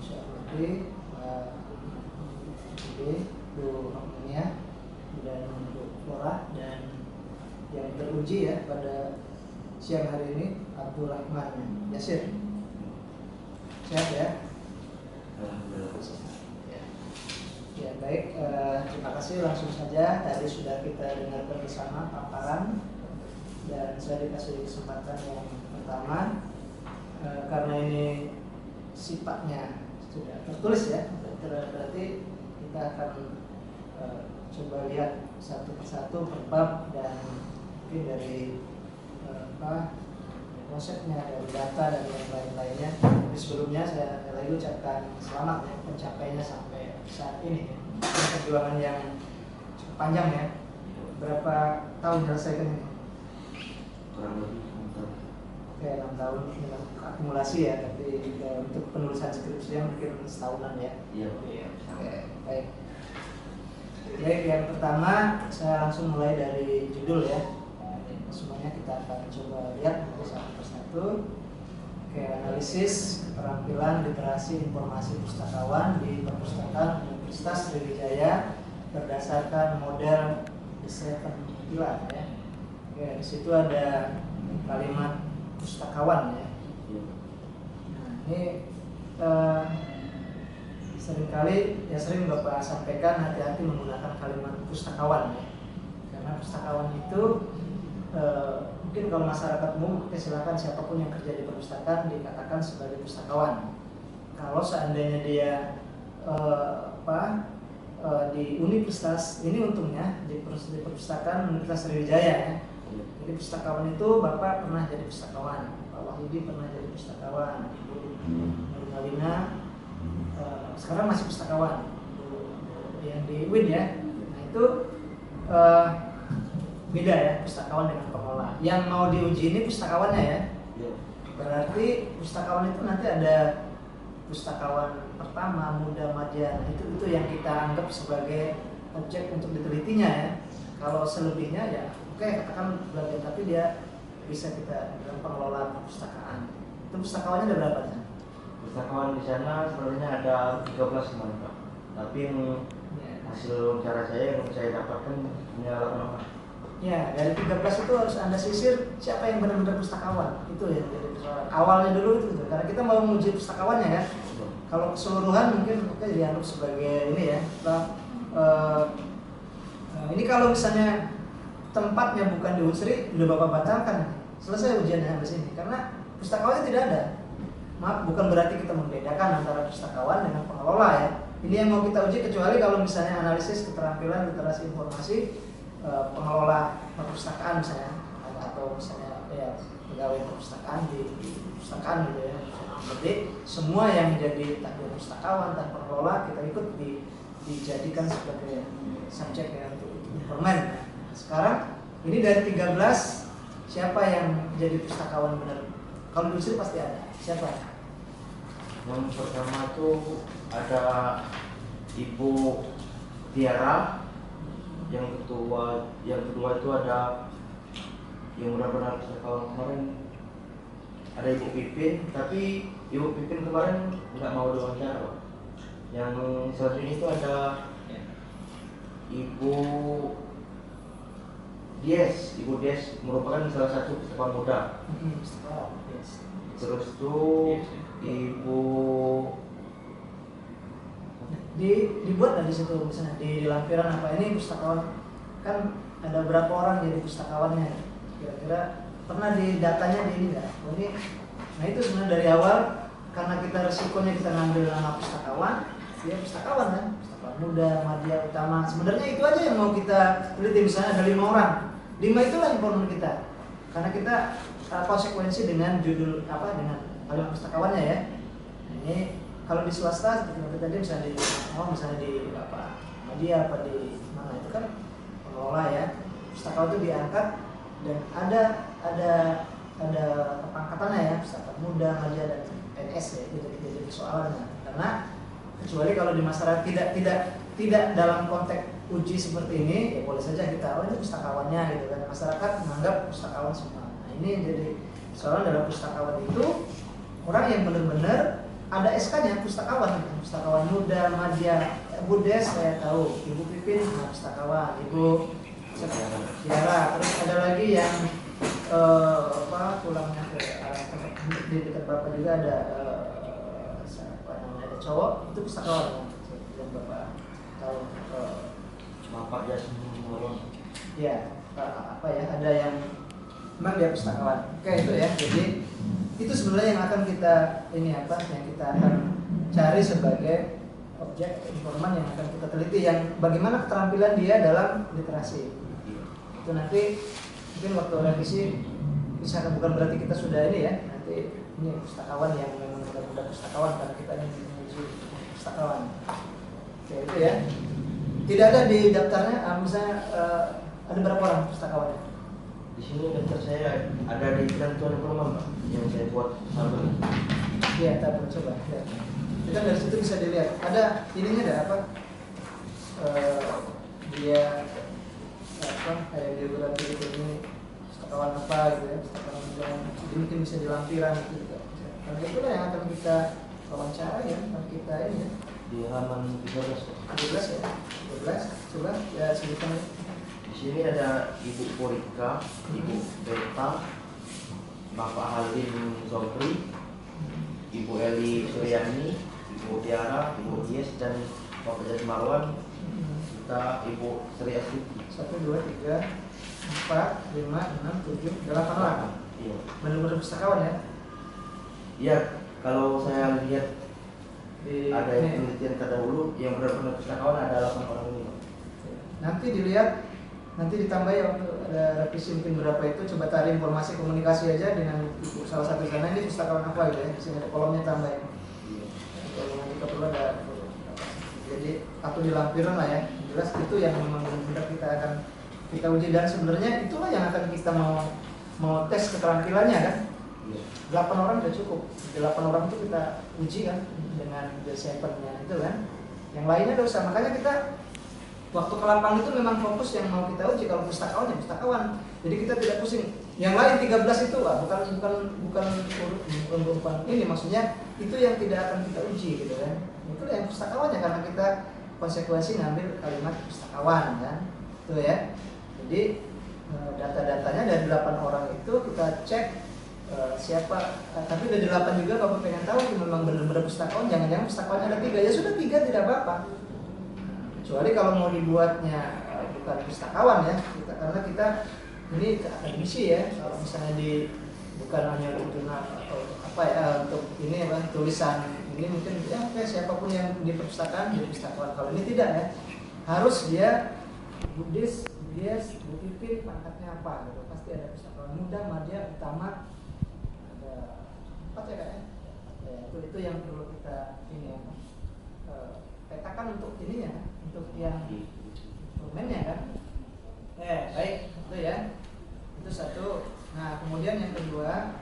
Syafruddin, Bu Hamnia, dan Bu Flora, dan yang teruji ya pada siang hari ini Abdul Rahman Yasir. Sehat ya? Ya baik, terima kasih, langsung saja. Tadi sudah kita dengarkan bersama paparan dan saya dikasih kesempatan yang pertama karena ini sifatnya sudah tertulis ya, berarti kita akan coba lihat satu persatu per bab dan mungkin dari konsepnya, dari data dan yang lain-lainnya. Tapi sebelumnya saya lagi ucapkan selamat ya pencapaiannya sampai saat ini ya. Perjuangan yang cukup panjang ya. Berapa tahun menyelesaikan ini? Kurang lebih 6 tahun. Oke, 6 tahun dengan akumulasi ya, tapi untuk penulisan skripsinya mungkin setahunan ya. Iya. Oke, baik. Baik, yang pertama saya langsung mulai dari judul ya. Semuanya kita akan coba lihat satu persatu. Oke, analisis keterampilan literasi informasi pustakawan di perpustakaan Universitas Sriwijaya berdasarkan model The Seven Pillar ya. Oke, di situ ada kalimat pustakawan ya. Nah, ini sering Bapak sampaikan hati-hati menggunakan kalimat pustakawan ya. Karena pustakawan itu mungkin kalau masyarakat umum silakan siapapun yang kerja di perpustakaan dikatakan sebagai pustakawan. Kalau seandainya dia di universitas, ini untungnya di perpustakaan Universitas Sriwijaya ya. Jadi pustakawan itu Bapak pernah jadi pustakawan, Pak Wahyudi pernah jadi pustakawan, Ibu Nurmalina sekarang masih pustakawan yang di UIN ya. Nah itu beda ya pustakawan dengan pengelola. Yang mau diuji ini pustakawannya ya. Berarti pustakawan itu nanti ada pustakawan pertama, muda, madya. Nah, itu yang kita anggap sebagai objek untuk ditelitinya ya. Kalau selebihnya ya oke, katakan bagian, tapi dia bisa kita dalam pengelolaan perpustakaan. Itu pustakawannya ada berapa ya? Pustakawan di sana sebenarnya ada 13 teman Pak. Tapi yang hasil wawancara saya yang saya dapatkan hanya 8 orang. Ya, dari 13 itu harus Anda sisir siapa yang benar-benar pustakawan. Itu ya jadi persoalan. Awalnya dulu itu karena kita mau menguji pustakawannya ya. Kalau keseluruhan mungkin kita dianggap sebagai ini ya. Ini kalau misalnya tempatnya bukan di Unsri, udah Bapak batalkan. Selesai ujiannya di sini karena pustakawannya tidak ada. Maaf, bukan berarti kita membedakan antara pustakawan dengan pengelola ya. Ini yang mau kita uji kecuali kalau misalnya analisis keterampilan literasi informasi pengelola perpustakaan misalnya, atau misalnya ya pegawai perpustakaan di perpustakaan gitu ya. Jadi semua yang menjadi takdir pustakawan dan pengelola kita ikut dijadikan sebagai subjek ya untuk informan. Sekarang ini dari 13 siapa yang jadi pustakawan benar? Kalau di sini pasti ada. Siapa? Yang pertama itu ada Ibu Tiara, yang kedua itu ada yang benar-benar pustakawan kemarin ada Ibu Pipin, tapi Ibu Pipin kemarin nggak mau diwawancara. Yang selanjutnya itu ada Ibu Dies merupakan salah satu pustakawan muda. Terus itu Ibu dibuat di situ misalnya di lampiran apa ini pustakawan, kan ada berapa orang jadi pustakawannya, kira-kira pernah di datanya di ini nggak? Nah itu sebenarnya dari awal karena kita resikonya kita ngambil nama pustakawan, ya pustakawan kan, pustakawan muda, madya, utama. Sebenarnya itu aja yang mau kita teliti. Misalnya ada 5 orang, 5 itulah informan kita, karena kita konsekuensi dengan judul dengan kalimat pustakawannya ya. Nah, ini kalau di swasta seperti tadi misalnya di media apa di mana itu kan pengelola ya, pustakawan itu diangkat dan ada pangkatannya ya, pustakawan muda, madya dan PNS ya, itu jadi persoalannya. Karena kecuali kalau di masyarakat tidak dalam konteks uji seperti ini, ya boleh saja kita ini pustakawannya gitu kan, masyarakat menganggap pustakawan semua. Nah ini yang jadi persoalan dalam pustakawan itu orang yang benar-benar ada SK-nya pustakawan, pustakawan muda, madya, Budes saya tahu, Ibu Pipin pustakawan, Ibu Tiara, terus ada lagi yang pulangnya ke di dekat Bapak juga ada siapa namanya, ada cowok itu pustakawan yang Bapak tahu. Bapak ya semua. Ya, ada yang memang dia pustakawan. Oke, itu ya. Jadi itu sebenarnya yang akan kita yang kita akan cari sebagai objek informan yang akan kita teliti, yang bagaimana keterampilan dia dalam literasi. Itu nanti mungkin waktu revisi bisa, bukan berarti kita sudah ini ya, nanti ini pustakawan yang memang benar-benar pustakawan, karena kita ini menuju pustakawan. Oke, itu ya. Tidak ada di daftarnya, misalnya ada berapa orang pustakawannya? Di sini daftar saya ada di Ketentuan Informan, Pak, yang saya buat sampel. Iya, coba lihat. Kita dari situ bisa dilihat. Ada ininya, ada apa? Dia kayak biografi gitu, ini pustakawan apa gitu ya, pustakawan yang jadi mungkin bisa di lampiran gitu juga. Karena itulah yang akan kita wawancara ya, akan kita ini ya. Di halaman 13. 12 ya, 12. Coba ya sebutkan ya. Di sini ada Ibu Porika, Ibu Beta, Bapak Halim Sobri, Ibu Eli Suryani, Ibu Tiara, Ibu Yes, dan Bapak Jadi Marwan, kita Ibu Sri Astuti. 1, 2, 3, 4, 5, 6, 7, 8 orang. Iya. Benar-benar pustakawan ya. Iya, kalau saya lihat ada yang ini. penelitian terdahulu yang benar-benar pustakawan ada 8 orang ini. Nanti dilihat, nanti ditambah ya waktu ada revisi mungkin berapa itu, coba cari informasi komunikasi aja dengan ibu salah satu sana, ini pustakawan apa gitu ya, di sini ada kolomnya tambah ya. Kalau kita perlu ada, jadi atau di lampiran lah ya, jelas itu yang memang benar-benar kita uji, dan sebenarnya itulah yang akan kita mau tes keterampilannya kan. 8 orang sudah cukup, 8 orang itu kita uji kan dengan the sampelnya itu kan, yang lainnya tidak usah. Makanya kita waktu ke lapang itu memang fokus yang mau kita uji. Kalau pustakawan ya pustakawan, jadi kita tidak pusing. Yang lain 13 itu bukan ini, maksudnya itu yang tidak akan kita uji gitu kan. Itu yang pustakawannya, karena kita konsekuensi ngambil kalimat pustakawan kan, itu ya. Jadi data-datanya dari 8 orang itu kita cek siapa, tapi dari 8 juga kalau pengen tahu memang benar-benar pustakawan, jangan-jangan pustakawannya ada 3, ya sudah 3 tidak apa-apa. Kecuali kalau mau dibuatnya bukan pustakawan ya, karena kita ini akademisi ya, kalau misalnya bukan hanya untuk untuk ini tulisan ini mungkin ya siapapun yang di perpustakaan jadi pustakawan. Kalau ini tidak ya, harus dia Buddhis, Buddhis, Bu Pipin, pangkatnya apa gitu, pasti ada pustakawan muda, madya, utama, ada 4 ya kayaknya. Ya, itu yang perlu kita ini ya, petakan untuk ininya, untuk yang instrumennya kan. Baik, itu ya. Itu satu. Nah, kemudian yang kedua,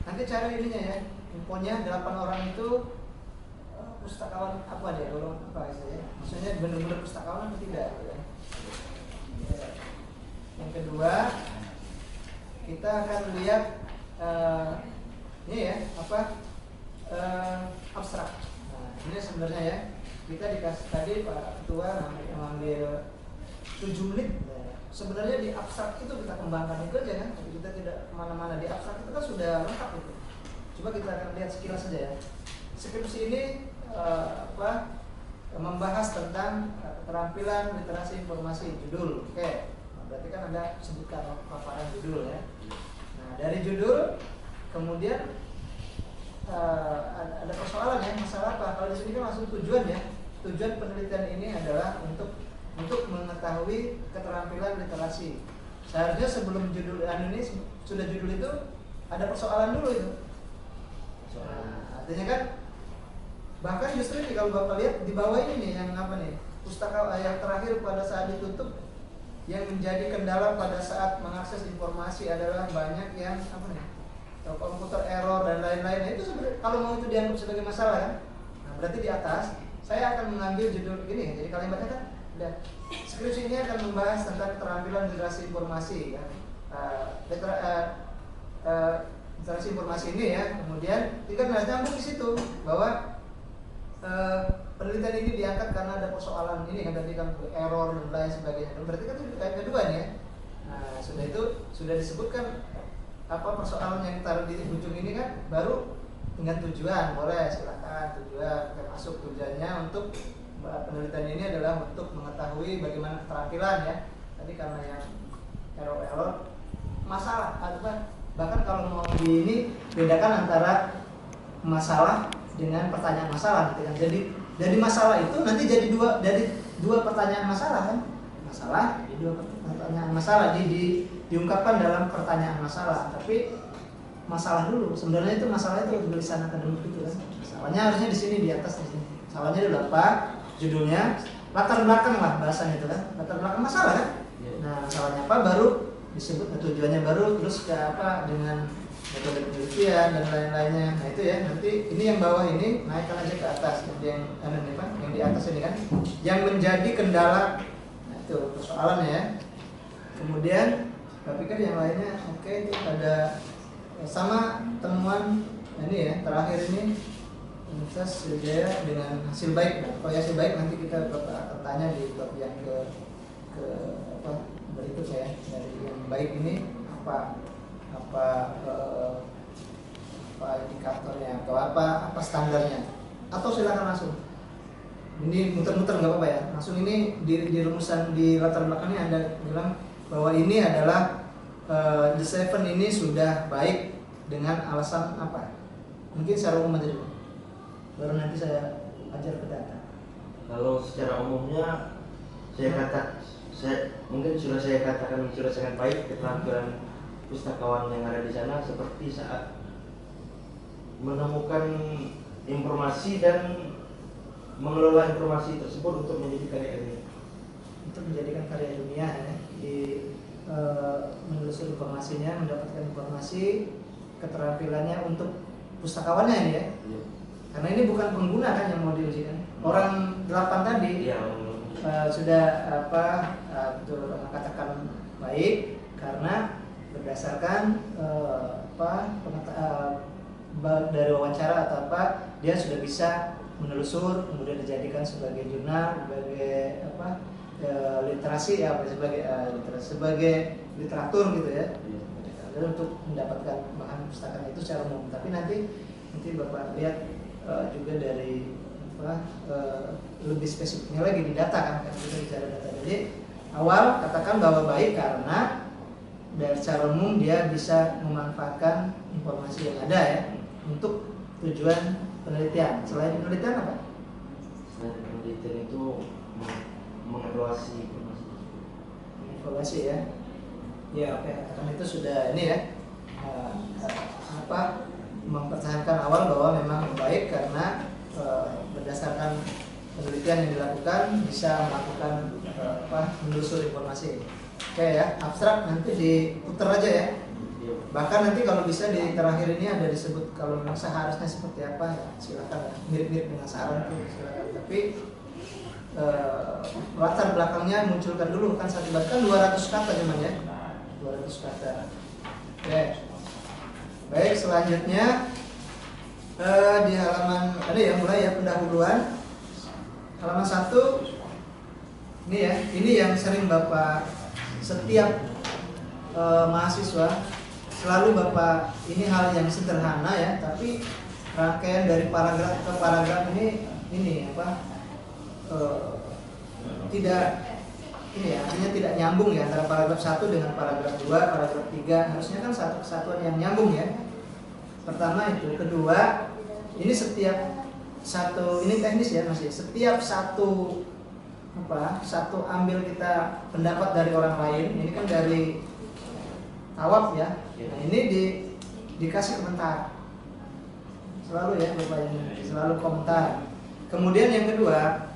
nanti cari ininya ya, infonya 8 orang itu pustakawan apa dia, golongan apa ya? Maksudnya benar-benar pustakawan atau tidak ya. Yang kedua, kita akan lihat ini ya, abstrak. Nah, ini sebenarnya ya, kita dikasih tadi Pak Ketua mengambil 7 menit. Sebenarnya di abstrak itu kita kembangkan itu aja kan, kita tidak kemana-mana. Di abstrak itu kan sudah lengkap itu. Coba kita akan lihat sekilas saja ya. Skripsi ini membahas tentang keterampilan literasi informasi, judul. Oke, nah, berarti kan ada sebutkan paparan judul ya. Nah, dari judul kemudian ada persoalan ya, masalah apa? Kalau di sini kan langsung tujuan ya. Tujuan penelitian ini adalah untuk mengetahui keterampilan literasi. Seharusnya sebelum judul ini sudah judul itu ada persoalan dulu itu. Nah, artinya kan bahkan justru ini kalau Bapak lihat di bawah ini nih yang apa nih? Pustaka yang terakhir pada saat ditutup, yang menjadi kendala pada saat mengakses informasi adalah banyak yang apa nih? Komputer error dan lain-lain. Nah, itu sebenarnya kalau mau itu dianggap sebagai masalah kan? Nah, berarti di atas saya akan mengambil judul ini. Jadi kalimatnya kan udah, skripsi ini akan membahas tentang keterampilan literasi informasi ya. literasi informasi ini ya. Kemudian tingkat nyambung di situ bahwa penelitian ini diangkat karena ada persoalan ini kan tadi kan error dan lain sebagainya. Berarti kan itu yang kedua nih ya. Nah, sudah itu sudah disebutkan apa persoalan yang taruh di ujung ini kan, baru dengan tujuan boleh silakan tujuan kita masuk tujuannya untuk penelitian ini adalah untuk mengetahui bagaimana keterampilan ya. Tadi karena yang error masalah apa bahkan kalau mau di ini bedakan antara masalah dengan pertanyaan masalah gitu kan. Jadi dari masalah itu nanti jadi dua pertanyaan masalah kan. Masalah jadi dua pertanyaan masalah diungkapkan dalam pertanyaan masalah, tapi masalah dulu sebenarnya itu masalah itu tulisan akademik itu kan. Masalahnya harusnya di sini di atas di sini. Masalahnya dulu apa? Judulnya, latar belakang lah bahasanya itu kan. Latar belakang masalah kan. Nah, masalahnya apa baru disebut tujuannya baru terus ke apa dengan metode penelitian dan lain-lainnya. Nah itu ya nanti ini yang bawah ini naikkan aja ke atas yang yang di atas ini kan yang menjadi kendala. Nah itu persoalannya ya. Kemudian saya pikir yang lainnya oke itu ada sama temuan ini ya terakhir ini Universitas Sriwijaya dengan hasil baik. Nah, kalau hasil baik nanti kita akan tanya di bab yang ke apa berikutnya ya dari yang baik ini apa indikatornya atau apa standarnya atau silakan langsung ini muter-muter nggak apa-apa ya langsung ini di rumusan di latar belakangnya Anda bilang bahwa ini adalah the seven ini sudah baik dengan alasan apa mungkin secara umum aja dulu baru nanti saya ajar ke data. Kalau secara umumnya mungkin sudah saya katakan sudah sangat baik keterampilan pustakawan yang ada di sana seperti saat menemukan informasi dan mengelola informasi tersebut untuk menjadi karya ilmiah. Untuk menjadikan karya ilmiah ya, menelusuri informasinya, mendapatkan informasi, keterampilannya untuk pustakawannya ini ya. Ya. Karena ini bukan pengguna kan yang mau diuji kan. Orang 8 tadi Ya, sudah betul mengatakan baik karena berdasarkan dari wawancara atau apa dia sudah bisa menelusur kemudian dijadikan sebagai jurnal sebagai literasi ya sebagai literatur gitu ya. Dan untuk mendapatkan bahan pustaka itu secara umum tapi nanti Bapak lihat juga dari lebih spesifiknya lagi di data kan kita bicara data. Jadi awal katakan bahwa baik karena dari secara umum dia bisa memanfaatkan informasi yang ada ya untuk tujuan penelitian. Selain penelitian apa? Selain penelitian itu mengevaluasi informasi. Evaluasi ya. Ya oke, katakan itu sudah ini ya. Mempertahankan awal bahwa memang baik karena berdasarkan penelitian yang dilakukan bisa melakukan menelusuri informasi. Oke ya, abstrak nanti diputar aja ya. Bahkan nanti kalau bisa di terakhir ini ada disebut kalau memang seharusnya seperti apa ya silakan ya. Mirip-mirip dengan saran itu silakan. Tapi latar belakangnya munculkan dulu kan satu kan 200 kata cuman ya. 200 kata. Oke. Baik, selanjutnya di halaman ada ya mulai ya pendahuluan halaman 1 ini ya ini yang sering Bapak setiap mahasiswa selalu Bapak ini hal yang sederhana ya tapi rangkaian dari paragraf ke paragraf ini tidak ini ya artinya tidak nyambung ya antara paragraf 1 dengan paragraf 2 paragraf 3 harusnya kan satu kesatuan yang nyambung ya. Pertama itu, kedua ini setiap satu ini teknis ya masih setiap satu ambil kita pendapat dari orang lain ini kan dari tawaf ya. Nah ini dikasih komentar selalu ya Bapak ini selalu komentar. Kemudian yang kedua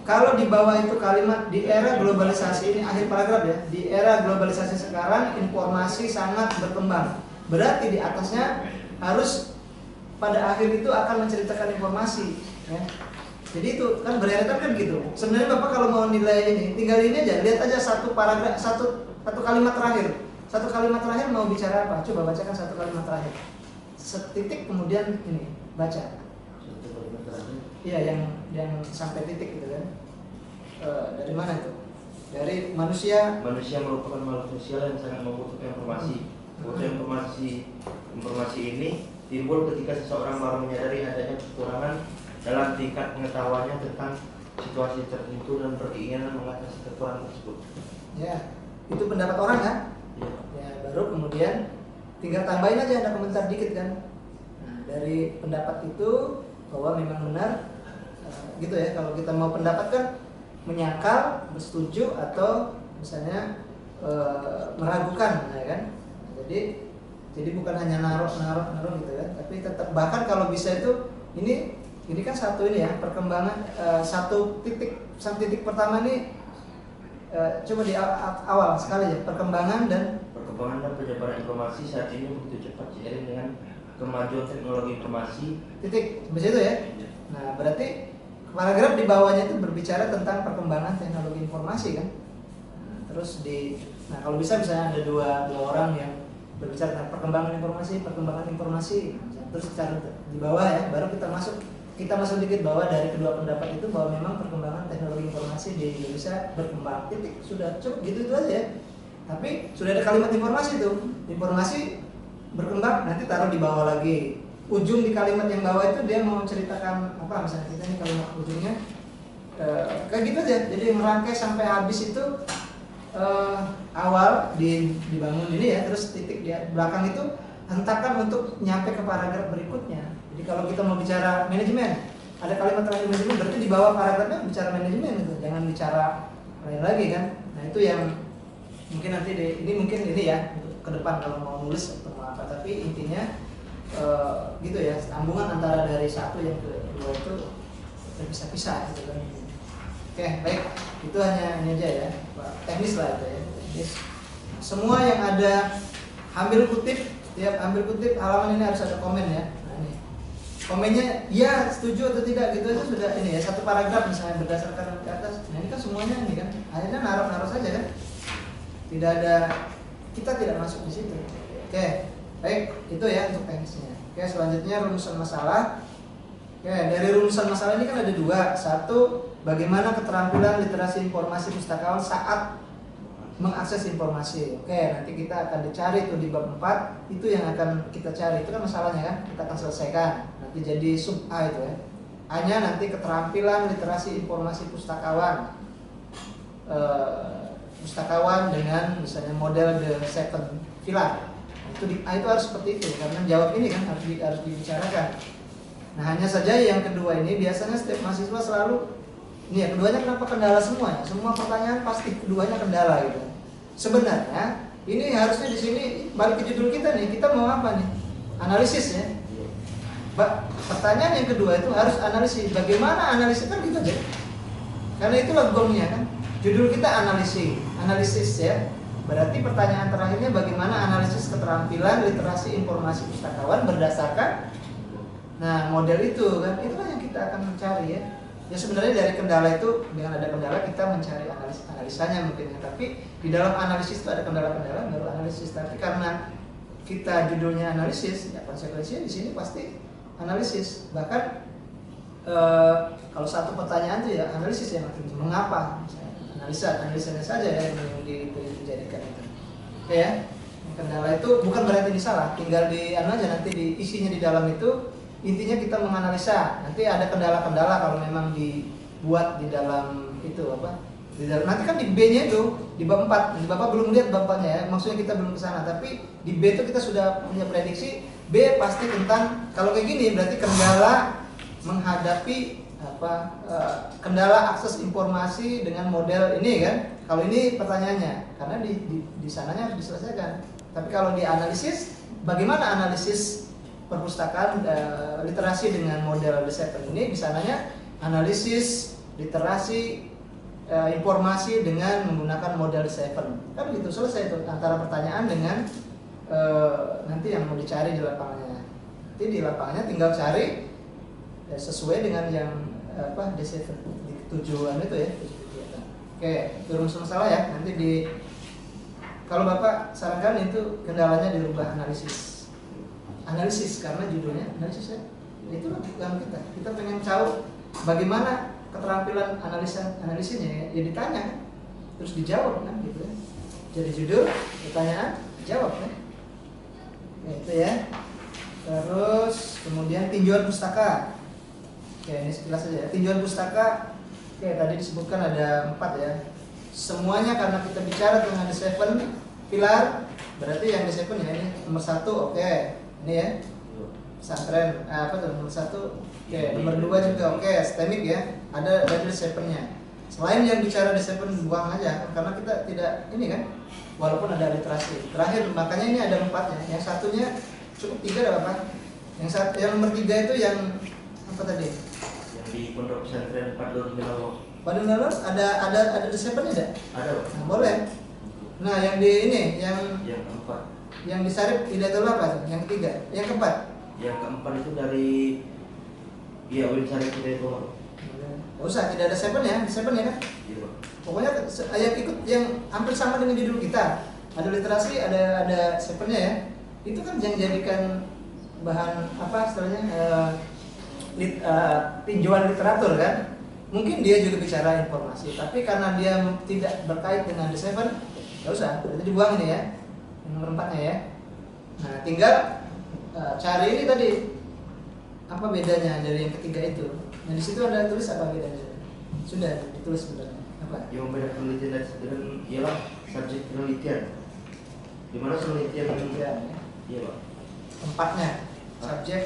kalau di bawah itu kalimat di era globalisasi ini akhir paragraf ya di era globalisasi sekarang informasi sangat berkembang berarti di atasnya harus pada akhir itu akan menceritakan informasi ya. Jadi itu kan bereretan kan gitu. Sebenarnya Bapak kalau mau nilai ini tinggal ini aja lihat aja satu paragraf satu kalimat terakhir. Satu kalimat terakhir mau bicara apa? Coba bacakan satu kalimat terakhir. setitik kemudian ini baca. Satu kalimat terakhir. Iya, yang sampai titik gitu kan. Dari mana itu? Dari manusia. Manusia merupakan makhluk sosial yang sangat membutuhkan informasi. Butuh informasi ini timbul ketika seseorang baru menyadari adanya kekurangan dalam tingkat pengetahuannya tentang situasi tertentu dan berkeinginan mengatasi kekurangan tersebut. Ya, itu pendapat orang kan? Ya. Ya, baru kemudian tinggal tambahin aja, ada komentar dikit kan. Nah, dari pendapat itu bahwa memang benar gitu ya. Kalau kita mau pendapat kan menyangkal, bersetuju atau misalnya meragukan, ya kan? Nah, jadi bukan hanya naruh gitu kan, tapi tetap bahkan kalau bisa itu ini kan satu ini ya perkembangan satu titik pertama ini coba di awal sekali ya perkembangan dan penyebaran informasi saat ini begitu cepat seiring dengan kemajuan teknologi informasi. Titik sampai situ ya. Nah berarti paragraf di bawahnya itu berbicara tentang perkembangan teknologi informasi kan. Terus kalau bisa misalnya ada dua orang yang berbicara tentang perkembangan informasi, terus cara di bawah ya, baru kita masuk dikit bahwa dari kedua pendapat itu bahwa memang perkembangan teknologi informasi di Indonesia berkembang, titik, sudah cukup gitu itu aja ya. Tapi sudah ada kalimat informasi berkembang, nanti taruh di bawah lagi. Ujung di kalimat yang bawah itu dia mau ceritakan apa, misalnya kita ini kalimat ujungnya kayak gitu aja. Jadi merangkai sampai habis itu awal dibangun ini ya, terus titik di belakang itu hentakan untuk nyampe ke paragraf berikutnya. Jadi kalau kita mau bicara manajemen, ada kalimat terakhir manajemen, berarti di bawah paragrafnya bicara manajemen gitu, jangan bicara lain lagi kan. Nah itu yang mungkin nanti ini ya ke depan kalau mau nulis atau mau apa, tapi intinya gitu ya, sambungan antara dari satu yang kedua itu terpisah-pisah gitu kan. Oke, baik, itu hanya ini aja ya, teknis lah itu ya, teknis. Semua yang ada ambil kutip, tiap ambil kutip halaman ini harus ada komen ya. Nah ini komennya ya setuju atau tidak gitu aja sudah ini ya, satu paragraf misalnya berdasarkan ke atas. Nah ini kan semuanya ini kan, akhirnya naruh saja kan, kita tidak masuk di situ. Oke, baik, itu ya untuk teknisnya. Oke, selanjutnya rumusan masalah. Oke, dari rumusan masalah ini kan ada dua. Satu, bagaimana keterampilan literasi informasi pustakawan saat mengakses informasi. Oke, nanti kita akan dicari tuh di bab 4, itu yang akan kita cari. Itu kan masalahnya kan, kita akan selesaikan. Nanti jadi sub A itu ya. A-nya nanti keterampilan literasi informasi pustakawan. Pustakawan dengan misalnya model The Seven Pillar. Itu harus seperti itu, karena jawab ini kan harus dibicarakan. Nah hanya saja yang kedua ini biasanya setiap mahasiswa selalu ini ya, keduanya kenapa kendala semua ya? Semua pertanyaan pasti keduanya kendala gitu. Sebenarnya ini harusnya di sini balik ke judul kita nih, kita mau apa nih? Analisis ya. Pertanyaan yang kedua itu harus analisis. Bagaimana analisis kan gitu aja. Karena itulah gongnya kan. Judul kita analisis ya. Berarti pertanyaan terakhirnya bagaimana analisis keterampilan literasi informasi pustakawan berdasarkan model itu kan, itulah yang kita akan mencari ya. Ya sebenarnya dari kendala itu, dengan ada kendala kita mencari analisanya mungkin ya. Tapi di dalam analisis itu ada kendala-kendala baru analisis. Tapi karena kita judulnya analisis, ya konsekuensinya di sini pasti analisis. Bahkan kalau satu pertanyaan itu ya analisis ya, mengapa? Analisanya saja ya yang dijadikan itu. Oke ya. Kendala itu bukan berarti ini salah, tinggal aja nanti isinya di dalam itu. Intinya kita menganalisa. Nanti ada kendala-kendala kalau memang dibuat di dalam itu apa? Nanti kan di B-nya itu di bab 4. Bapak belum lihat bab 4-nya ya. Maksudnya kita belum ke sana, tapi di B itu kita sudah punya prediksi. B pasti tentang kalau kayak gini berarti kendala menghadapi kendala akses informasi dengan model ini kan. Kalau ini pertanyaannya, karena di sananya harus diselesaikan. Tapi kalau di analisis, bagaimana analisis perpustakaan literasi dengan model The Seven ini? Di sananya analisis literasi informasi dengan menggunakan model The Seven. Kan gitu, selesai itu antara pertanyaan dengan nanti yang mau dicari di lapangannya. Nanti di lapangannya tinggal cari sesuai dengan yang The Seven tujuan itu ya. Oke, itu rumus masalah ya. Nanti kalau Bapak sarankan itu kendalanya dirubah analisis. analisis, karena judulnya analisis ya. Itulah tujuan kita. Kita pengen tahu bagaimana keterampilan analisisnya ya. Ya ditanya kan, terus dijawab kan gitu ya. Jadi judul, pertanyaan, dijawab kan. Ya, itu ya. Terus kemudian tinjauan pustaka. Oke, ini sekilas saja ya. Tinjauan pustaka, oke tadi disebutkan ada 4 ya. Semuanya karena kita bicara tentang the 7 pilar, berarti yang the 7 ya ini nomor 1, oke. Ini ya. Pesantren apa tuh nomor 1? Oke, nomor 2 juga oke, STEMIC ya. Ada the 7-nya. Selain yang bicara the 7 buang aja karena kita tidak ini kan. Walaupun ada literasi. Terakhir makanya ini ada 4-nya. Yang satunya cukup 3 ada apa? Yang nomor 3 itu yang apa tadi? Yang di Pondok Pesantren Padun Minalo. Padun Minalo ada the 7-nya ada? Ada. Nah, boleh. Nah, yang di ini yang keempat. Yang di Sarip Hidayatul apa tuh? Yang ketiga, yang keempat. Yang keempat itu dari Win Sarip Hidayatul. Gak usah, tidak ada 7 ya, di 7 ya kan? Iya. Pokoknya yang ikut yang hampir sama dengan judul kita. Ada literasi, ada 7-nya ya. Itu kan yang jadikan bahan apa istilahnya tinjauan literatur kan. Mungkin dia juga bicara informasi, tapi karena dia tidak berkait dengan the 7, nggak usah, berarti dibuang ini ya. Yang nomor 4-nya ya. Nah, tinggal cari ini tadi apa bedanya dari yang ketiga itu. Nah, di situ ada tulis apa bedanya? Sudah ditulis sebenarnya. Apa? Yang membedakan penelitian dan ialah subjek penelitian. Di mana penelitian ya. Iya, Pak. Tempatnya subjek.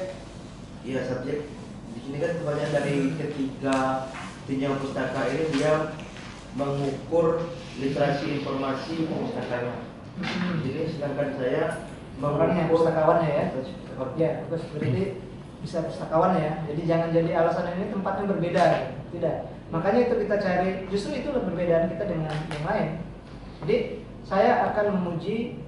Iya, subjek. Di sini kan kebanyakan dari ketiga tinjauan pustaka ini dia mengukur literasi informasi pustakanya. Jadi sedangkan saya orangnya pustakawannya ya. Ya, bagus. Berarti bisa pustakawan ya. Jadi jangan jadi alasan ini tempatnya berbeda. Tidak. Makanya itu kita cari. Justru itu perbedaan kita dengan yang lain. Jadi saya akan memuji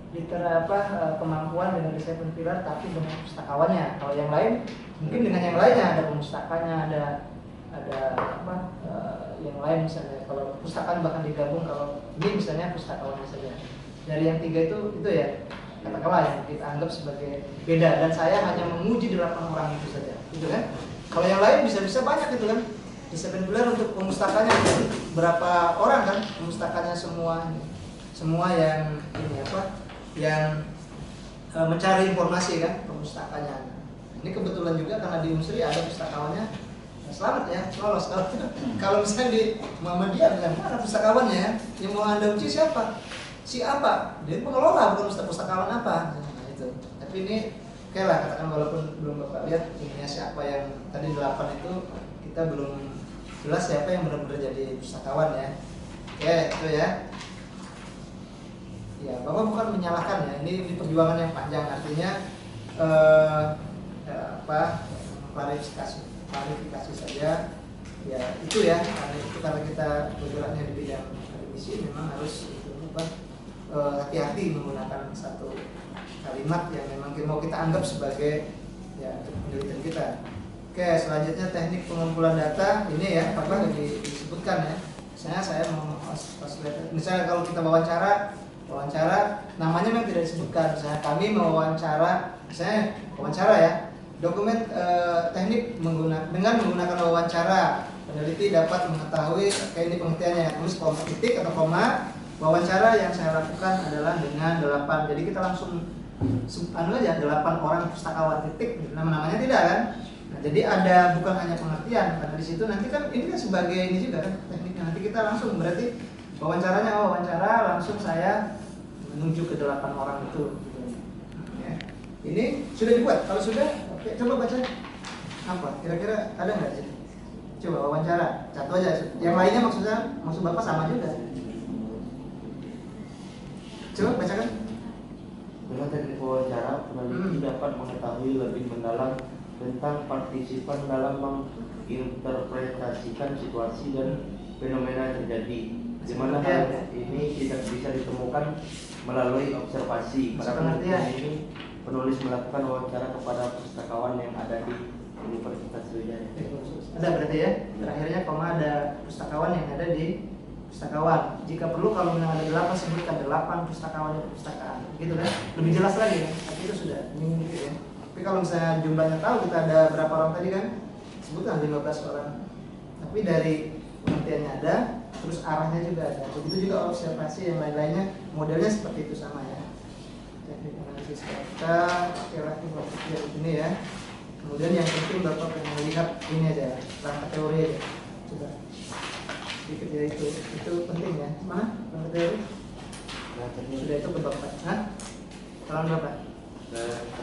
kemampuan dengan the 7 pilar tapi dengan pustakawannya. Kalau yang lain mungkin dengan yang lainnya ada pemustakanya, ada yang lain misalnya. Kalau pustakaan bahkan digabung, kalau ini misalnya pustakawannya saja. Dari yang 3 itu ya katakanlah yang kita anggap sebagai beda, dan saya hanya memuji 8 orang itu saja, gitu kan? Kalau yang lain bisa banyak gitu kan? Di 7 pilar untuk pemustakanya berapa orang kan? Pemustakanya semua yang ini apa? Yang mencari informasi kan, pemustakanya. Ini kebetulan juga karena di Unsri ada pustakawannya. Selamat ya, lolos. Kalau misalnya di Muhammadiyah mana pustakawannya ya? Yang mau Anda uji siapa? Si apa? Dia pengelola, bukan pustakawan apa. Nah, itu. Tapi ini oke lah, katakan walaupun belum Bapak lihat ininya siapa yang tadi 8 itu, kita belum jelas siapa yang benar-benar jadi pustakawan ya. Oke, itu ya. Ya, Bapak bukan menyalahkan ya. Ini perjuangan yang panjang, artinya klarifikasi saja. Ya, itu ya. Karena kita bergeraknya di bidang akademisi, memang harus hati-hati menggunakan satu kalimat yang memang mau kita anggap sebagai ya penelitian kita. Oke, selanjutnya teknik pengumpulan data ini ya apa disebutkan ya. Misalnya saya mau misalnya kalau kita wawancara namanya memang tidak disebutkan. Misalnya kami mewawancara, misalnya wawancara ya, dokumen teknik dengan menggunakan wawancara peneliti dapat mengetahui kayak ini pengertiannya, tulis koma titik atau koma. Wawancara yang saya lakukan adalah dengan 8. Jadi kita langsung aja 8 orang pustakawan titik. Nama-namanya tidak kan? Nah, jadi ada bukan hanya pengertian, karena di situ nanti kan ini kan sebagai ini juga kan tekniknya. Nanti kita langsung berarti wawancara langsung saya menuju ke 8 orang itu. Ya. Ini sudah dibuat. Kalau sudah, oke, coba baca. Apa? Kira-kira ada nggak sih? Coba wawancara. Satu aja. Yang lainnya maksud Bapak sama juga. Coba bacakan. Dengan teknik wawancara, peneliti dapat mengetahui lebih mendalam tentang partisipan dalam menginterpretasikan situasi dan fenomena yang terjadi, di mana hal ini tidak bisa ditemukan melalui observasi. Pada penelitian ini, penulis melakukan wawancara kepada pustakawan yang ada di Universitas Sriwijaya. Ada berarti ya, terakhirnya koma ada pustakawan yang ada di pustakawan. Jika perlu kalau memang ada 8 sebutkan 8 pustakawan di perpustakaan, gitu kan? Lebih jelas lagi kan? Tapi itu sudah ini gitu ya. Tapi kalau misalnya jumlahnya tahu, kita ada berapa orang tadi kan? Sebutkan 15 orang. Tapi dari pengertiannya ada, terus arahnya juga ada. Begitu juga observasi yang lain-lainnya, modelnya seperti itu sama ya. Teknik analisis data, okelah ini ya. Kemudian yang penting Bapak pengen melihat ini aja, rangka teori aja. Coba sedikit ya, itu penting ya. Mana rangka teori? Sudah itu ke Bapak. Hah? Halaman berapa?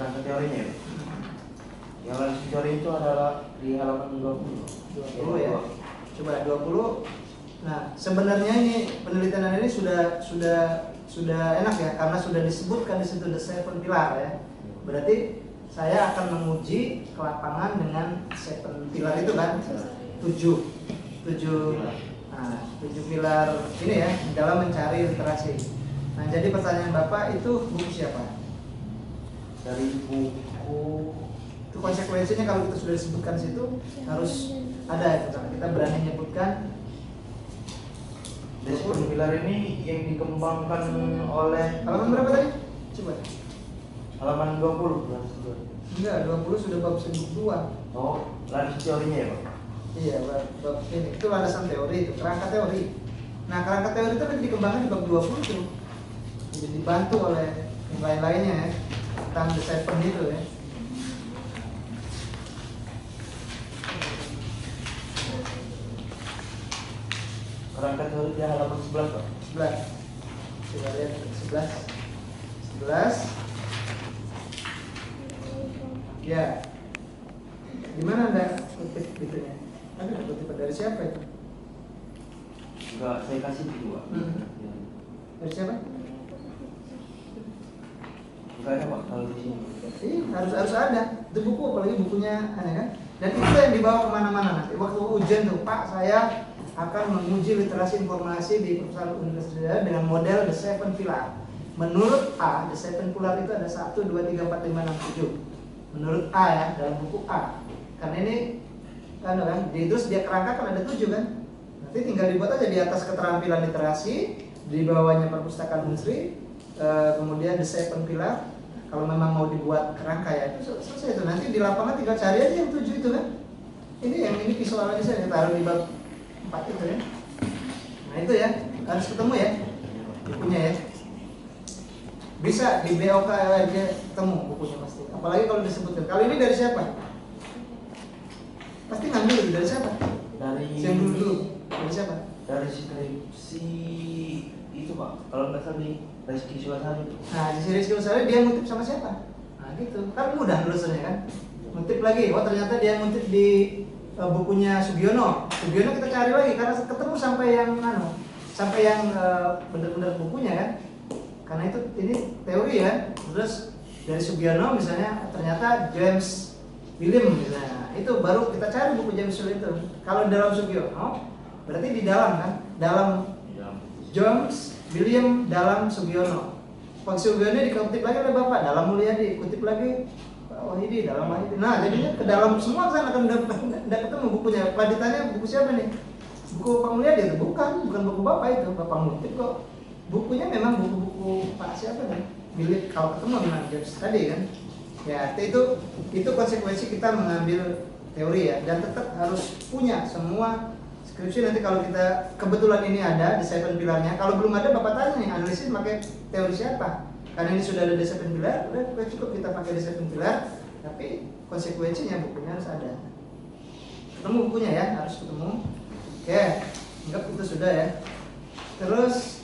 Rangka teorinya ya. Yang analisis teori itu adalah di halaman 20. 20 ya. Coba 20. Nah, sebenarnya ini penelitian ini sudah enak ya, karena sudah disebutkan di situ the 7 pilar ya. Berarti saya akan menguji ke lapangan dengan 7 pilar itu kan, 7 pilar ini ya dalam mencari literasi. Nah, jadi pertanyaan Bapak itu buku siapa? Dari buku Itu konsekuensinya kalau kita sudah disebutkan situ harus ada itu, karena kita berani menyebutkan. Deskripsi pilar ini yang dikembangkan oleh Halaman berapa tadi? Coba. halaman 20. Enggak, 20 sudah bab 2. Oh, analisis teorinya ya Pak? Iya, bab ini itu landasan teori, itu kerangka teori. Nah, kerangka teori itu nanti dikembangkan di bab 20 tuh. Jadi dibantu oleh yang lain-lainnya ya, tentang the 7 itu ya. Kerangka teori di halaman 11 Pak? 11. Coba lihat 11. Ya. Di mana Anda kutip itunya? Ada kutipan dari siapa itu? Enggak, saya kasih di dua. Dari siapa? Enggak ada Pak kalau di sini. Harus ada. Itu buku, apalagi bukunya aneh kan? Dan itu yang dibawa kemana-mana nanti. Waktu ujian tuh, Pak, saya akan menguji literasi informasi di perusahaan universitas dengan model the 7 pilar. Menurut A, the 7 pilar itu ada 1, 2, 3, 4, 5, 6, 7. Menurut A ya, dalam buku A. Karena ini kan, terus dia kerangka kan ada 7 kan. Nanti tinggal dibuat aja di atas keterampilan literasi, di bawahnya perpustakaan Unsri, kemudian the 7 pilar. Kalau memang mau dibuat kerangka ya, itu selesai itu. Nanti di lapangan tinggal cari aja yang 7 itu kan. Ini yang ini visualnya saya taruh di bab 4 itu ya. Nah itu ya, harus ketemu ya bukunya ya. Bisa di BOK aja ketemu bukunya pasti. Apalagi kalau disebutkan. Kali ini dari siapa? Pasti ngambil dari siapa? Dari yang dulu. Dari siapa? Dari skripsi itu Pak. Kalau nggak salah di Rizky Suasana itu. Nah di Rizky Suasana dia ngutip sama siapa? Nah gitu. Kan mudah nulisnya kan. Ngutip lagi. Oh ternyata dia ngutip di bukunya Sugiono. Sugiono kita cari lagi karena ketemu sampai yang benar-benar bukunya kan. Karena itu ini teori ya. Terus dari Sugiono misalnya ternyata James William misalnya. Itu baru kita cari buku James William itu. Kalau dalam Sugiono berarti di dalam kan? Dalam James William dalam Sugiono. Pak Sugiono dikutip lagi oleh Bapak dalam Mulyadi, kutip lagi Wahidi dalam Wahidi. Nah, jadinya ke dalam semua kan akan tidak ketemu bukunya. Pak ditanya buku siapa nih? Buku Pak Mulyadi itu bukan buku Bapak itu. Bapak ngutip kok. Bukunya memang buku-buku Pak siapa nih? Bilik kalau ketemu dengan James tadi kan. Ya, itu konsekuensi kita mengambil teori ya, dan tetap harus punya semua skripsi. Nanti kalau kita kebetulan ini ada di 7 pilarnya, kalau belum ada Bapak tanya nih, analisis pakai teori siapa? Karena ini sudah ada di 7 pilar, udah cukup kita pakai di 7 pilar, tapi konsekuensinya bukunya harus ada. Ketemu bukunya ya, harus ketemu. Oke, anggap itu sudah ya. Terus,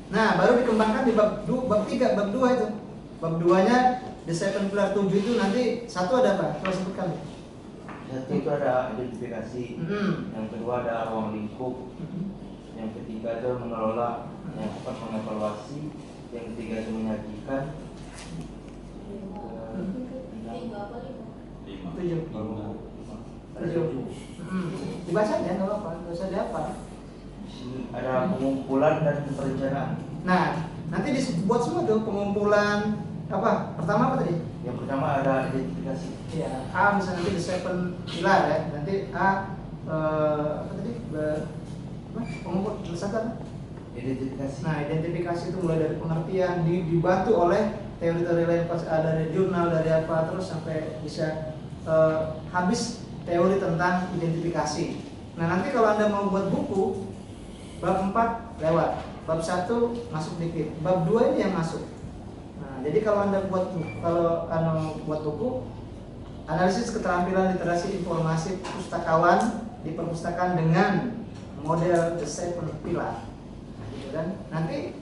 nah baru dikembangkan di bab 3, bab 2 itu. Bab 2-nya di 7 pilar 7 itu nanti satu ada apa? Coba sebutkan. Satu itu ada identifikasi, yang kedua ada ruang lingkup, yang ketiga itu mengelola, yang keempat mengevaluasi, yang ketiga itu menyajikan, 7. Dibaca aja nggak apa-apa, nggak usah dihafal. Ada pengumpulan dan perencanaan. Nah, nanti dibuat semua tuh pengumpulan apa? Pertama apa tadi? Yang pertama ada identifikasi. Ya, A misalnya nanti di 7 pilar ya. Nanti A apa tadi? Pengumpul misalkan. Identifikasi. Nah, identifikasi itu mulai dari pengertian dibantu oleh teori-teori lain, pas dari jurnal, dari apa, terus sampai bisa habis teori tentang identifikasi. Nah nanti kalau Anda mau buat buku, bab 4 lewat, bab 1 masuk dikit, bab 2 ini yang masuk. Nah jadi kalau Anda buat buku, analisis keterampilan literasi informasi pustakawan di perpustakaan dengan model The Seven Pillar, nah, gitu kan. Nanti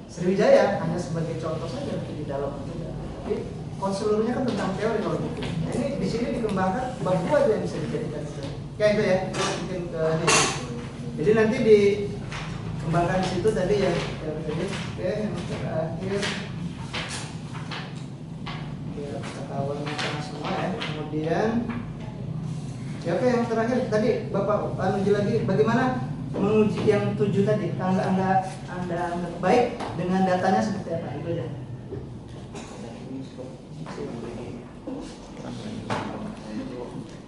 Sriwijaya hanya sebagai contoh saja di dalam itu. Jadi seluruhnya kan tentang teori kalau buku. Nah, ini di sini dikembangkan bab 2 aja yang bisa dijadikan itu. Kayak itu ya, mungkin ke ini. Jadi nanti dikembangkan di situ tadi ya teori tadi. Oke, yang terakhir ya pustakawan semua ya. Kemudian siapa yang terakhir tadi Bapak uji lagi bagaimana menguji yang 7 tadi, Anda baik dengan datanya seperti apa itu aja.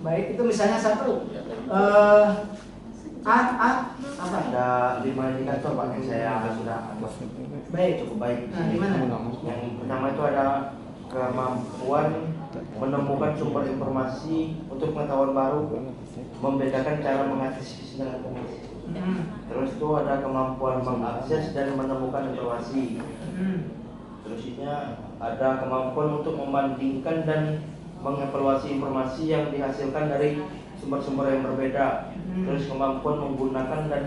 Baik itu misalnya satu apa? Ada 5 indikator Pak yang saya sudah Baik. cukup baik. Nah, gimana? Yang pertama itu ada kemampuan menemukan sumber informasi untuk pengetahuan baru, membedakan cara mengakses dengan informasi. Terus itu ada kemampuan mengakses dan menemukan informasi. Terusnya ada kemampuan untuk membandingkan dan mengevaluasi informasi yang dihasilkan dari sumber-sumber yang berbeda. Terus kemampuan menggunakan dan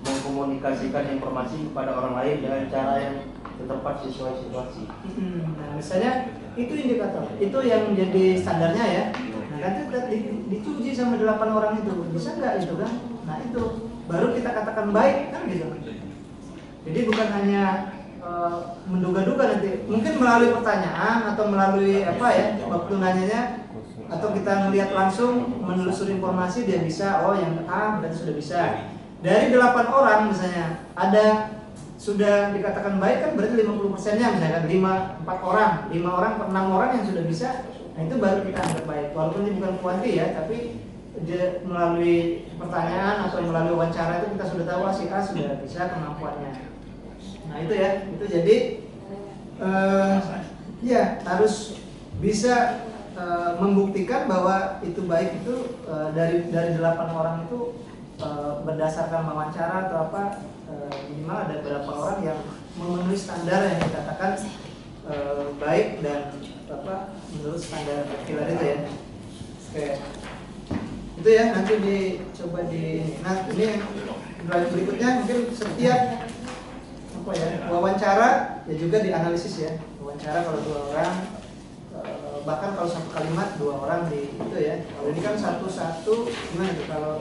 mengkomunikasikan informasi kepada orang lain dengan cara yang tepat sesuai situasi. Nah, misalnya itu indikator, itu yang menjadi standarnya ya. Nah, nanti dicuji sama 8 orang itu, bisa nggak itu kan? Nah itu baru kita katakan baik kan gitu. Jadi bukan hanya menduga-duga nanti, mungkin melalui pertanyaan atau melalui apa ya waktu nanyanya, atau kita melihat langsung menelusuri informasi dia bisa, oh yang A berarti sudah bisa. Dari 8 orang misalnya ada sudah dikatakan baik kan berarti 50%-nya misalkan 4 orang, 5 orang per 6 orang yang sudah bisa. Nah itu baru kita anggap baik. Walaupun ini bukan kuanti ya, tapi dia melalui pertanyaan atau melalui wawancara itu kita sudah tahu si A sudah bisa kemampuannya. Nah itu ya, itu jadi ya harus bisa membuktikan bahwa itu baik itu dari 8 orang itu berdasarkan wawancara atau apa, minimal ada beberapa orang yang memenuhi standar yang dikatakan baik dan apa menurut standar pilar itu ya. Oke. Itu ya nanti dicoba nah ini yang berikutnya mungkin setiap apa ya wawancara ya juga dianalisis ya. Wawancara kalau 2 orang bahkan kalau 1 kalimat 2 orang di itu ya. Kalau ini kan satu-satu gimana tuh kalau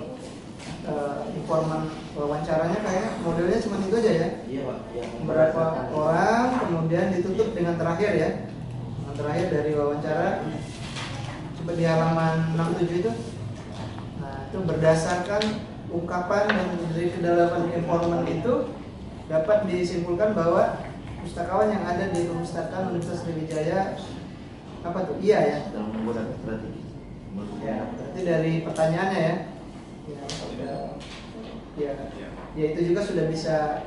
informan wawancaranya kayak modelnya cuma itu aja ya. Iya Pak. Berapa orang kemudian ditutup dengan terakhir ya. Yang terakhir dari wawancara coba di halaman 67 itu. Nah, itu berdasarkan ungkapan dan dari kedalaman informan itu dapat disimpulkan bahwa pustakawan yang ada di perpustakaan Universitas Sriwijaya apa tuh? Iya ya. Dalam menggunakan strategi. Ya, berarti dari pertanyaannya ya. Ya itu juga sudah bisa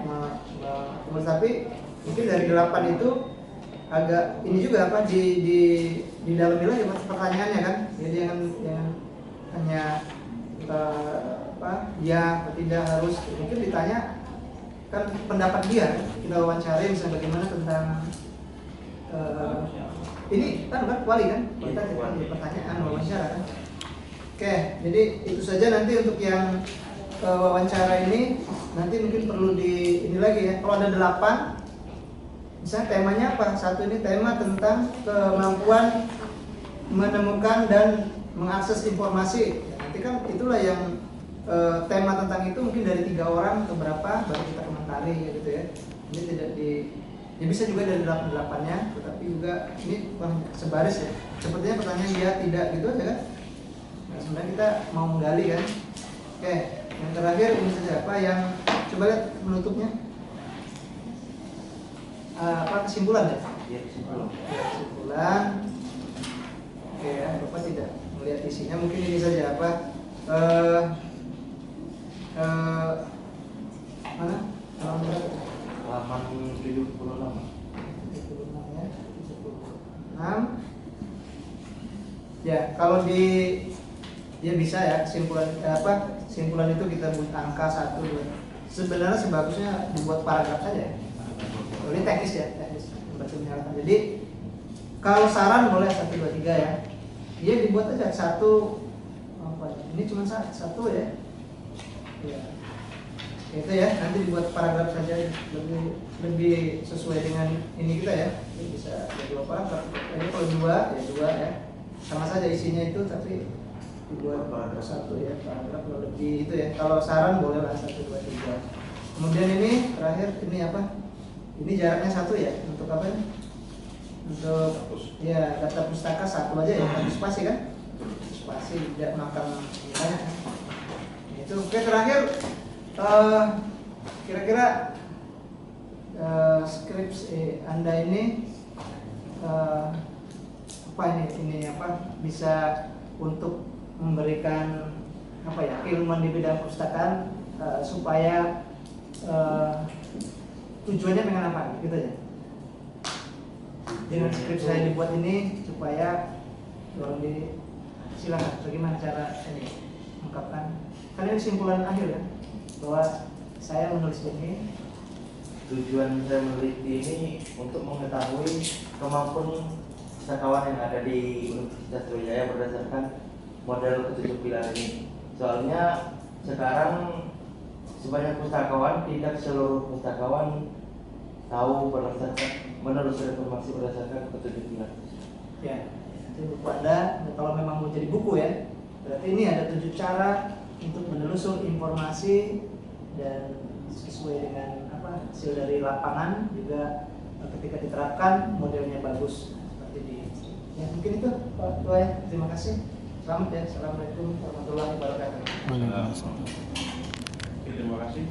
tapi mungkin dari 8 itu agak ini juga apa di dalam bilang ya pertanyaannya kan. Jadi jangan hanya ya atau tidak harus mungkin ditanya kan pendapat dia, kita wawancara misalnya bagaimana tentang ini kan wali kan kita di pertanyaan wawancara kan. Oke, jadi itu saja nanti untuk yang wawancara ini nanti mungkin perlu ini lagi ya. Kalau ada 8 misalnya temanya apa? Satu ini tema tentang kemampuan menemukan dan mengakses informasi. Nanti kan itulah yang tema tentang itu mungkin dari 3 orang ke berapa baru kita komentari gitu ya. Ini tidak ya bisa juga dari 8-8-nya, tetapi juga ini sebaris ya. Sepertinya pertanyaan ya tidak gitu aja kan. Nah, sebenarnya kita mau menggali kan. Oke, yang terakhir ini saja apa yang coba lihat penutupnya. Apa kesimpulan ya? Iya, kesimpulan. Kesimpulan. Oke ya, Bapak tidak melihat isinya, mungkin ini saja apa? Mana? Halaman 76. 76 ya. Ya, kalau di ya bisa ya simpulan itu kita buat angka 1 2. Sebenarnya sebagusnya dibuat paragraf saja. Ini teknis ya, teknis membantu menyalakan. Jadi kalau saran boleh 1 2 3 ya. Dia dibuat aja satu apa? Ini cuma satu ya. Ya. Itu ya, nanti dibuat paragraf saja lebih sesuai dengan ini kita ya. Ini bisa ada 2 paragraf. Ini kalau 2 ya 2 ya. Sama saja isinya itu tapi dibuat paragraf 1 ya, paragraf kalau lebih itu ya. Kalau saran boleh lah 1 2 3. Kemudian ini terakhir ini apa? Ini jaraknya 1 ya. Untuk apa ya? Untuk ya data pustaka 1 aja ya, habis spasi kan? Spasi tidak makan banyak kan? Itu oke. Terakhir kira-kira skripsi Anda ini apa ini apa bisa untuk memberikan apa ya keilmuan di bidang perpustakaan supaya tujuannya pengen apa gitu ya. Dengan skripsi saya dibuat ini supaya dorong di silakan bagaimana cara ini mengungkapkan kan ini kesimpulan akhir ya bahwa saya menulis ini. Tujuan saya meneliti ini untuk mengetahui kemampuan pustakawan yang ada di Universitas Sriwijaya berdasarkan model ke-7 pilar ini. Soalnya sekarang sebanyak pustakawan, tidak seluruh pustakawan tahu berdasarkan menelusuri informasi berdasarkan ke-7 pilar. Ya, itu buku Anda kalau memang mau jadi buku ya. Berarti ini ada 7 cara untuk menelusur informasi dan sesuai dengan apa hasil dari lapangan juga ketika diterapkan modelnya bagus seperti di ya mungkin itu Pak Ketua ya. Terima kasih. Selamat ya. Assalamualaikum warahmatullahi wabarakatuh. Waalaikumsalam. Terima kasih.